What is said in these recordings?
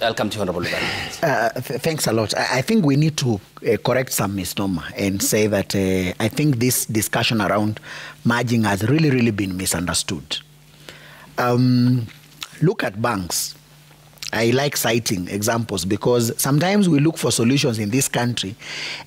I'll come to you, Honorable Lugari. Thanks a lot. I think we need to correct some misnomer and say that I think this discussion around merging has really been misunderstood. Look at banks. I like citing examples because sometimes we look for solutions in this country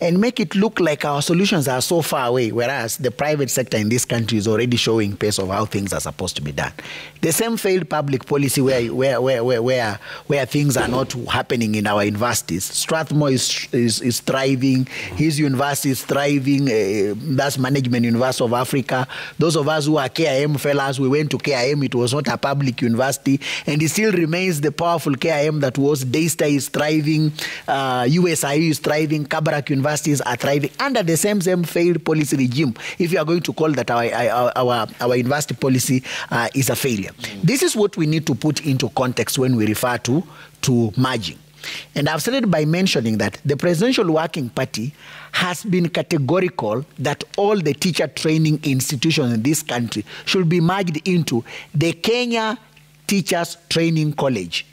and make it look like our solutions are so far away, whereas the private sector in this country is already showing pace of how things are supposed to be done. The same failed public policy where things are not happening in our universities. Strathmore is thriving, his university is thriving, that's Management University of Africa. Those of us who are KIM fellows, we went to KIM, it was not a public university, and it still remains the powerful KIM that was. Daystar is thriving, USIU is thriving, Kabarak universities are thriving under the same failed policy regime, if you are going to call that our university policy is a failure. This is what we need to put into context when we refer to merging. And I've started by mentioning that the Presidential Working Party has been categorical that all the teacher training institutions in this country should be merged into the Kenya Teachers Training College.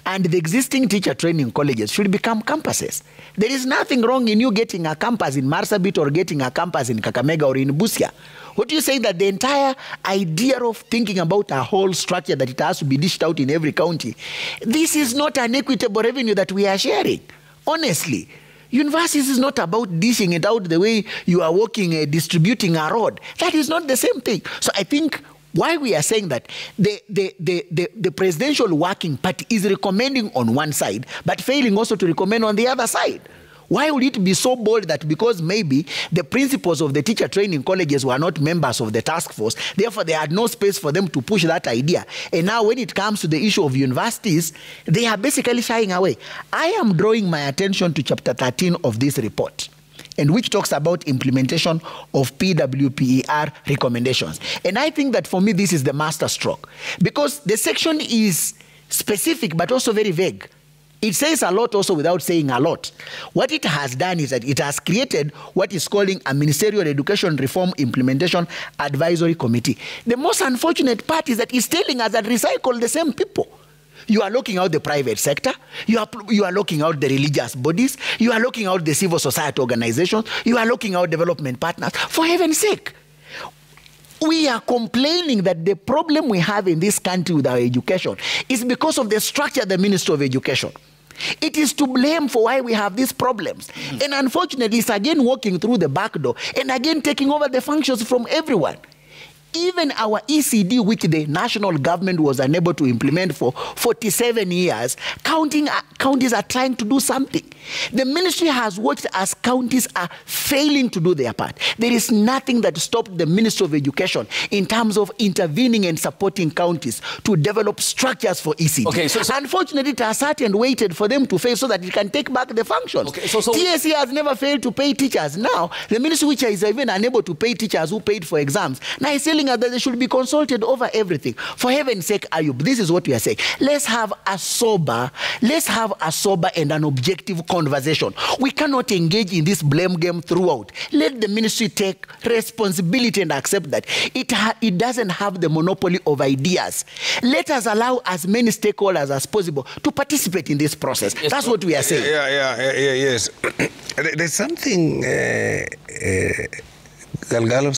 And the existing teacher training colleges should become campuses. There is nothing wrong in you getting a campus in Marsabit or getting a campus in Kakamega or in Busia. What do you say that the entire idea of thinking about a whole structure that it has to be dished out in every county, this is not an equitable revenue that we are sharing. Honestly, universities is not about dishing it out the way you are working, distributing a road. That is not the same thing. So I think why we are saying that the Presidential Working Party is recommending on one side, but failing also to recommend on the other side. Why would it be so bold that because maybe the principals of the teacher training colleges were not members of the task force, therefore they had no space for them to push that idea. And now when it comes to the issue of universities, they are basically shying away. I am drawing my attention to chapter 13 of this report, and which talks about implementation of PWPER recommendations. And I think that for me, this is the master stroke, because the section is specific but also very vague. It says a lot also without saying a lot. What it has done is that it has created what is calling a Ministerial Education Reform Implementation Advisory Committee. The most unfortunate part is that it's telling us that recycle the same people. You are looking out the private sector, you are looking out the religious bodies, you are looking out the civil society organizations, you are looking out development partners. For heaven's sake, we are complaining that the problem we have in this country with our education is because of the structure of the Ministry of Education. It is to blame for why we have these problems. And unfortunately, it's again walking through the back door and again taking over the functions from everyone. Even our ECD, which the national government was unable to implement for 47 years, counties are trying to do something. The ministry has watched as counties are failing to do their part. There is nothing that stopped the Ministry of Education in terms of intervening and supporting counties to develop structures for ECD. Okay, so unfortunately, it has sat and waited for them to fail so that it can take back the functions. Okay, TSC has never failed to pay teachers. Now, the ministry, which is even unable to pay teachers who paid for exams, now is telling that they should be consulted over everything. For heaven's sake, Ayub, this is what we are saying. Let's have a sober and an objective conversation. We cannot engage in this blame game throughout. Let the ministry take responsibility and accept that it doesn't have the monopoly of ideas. Let us allow as many stakeholders as possible to participate in this process. Yes, that's what we are saying. Yes. There's something Galgalo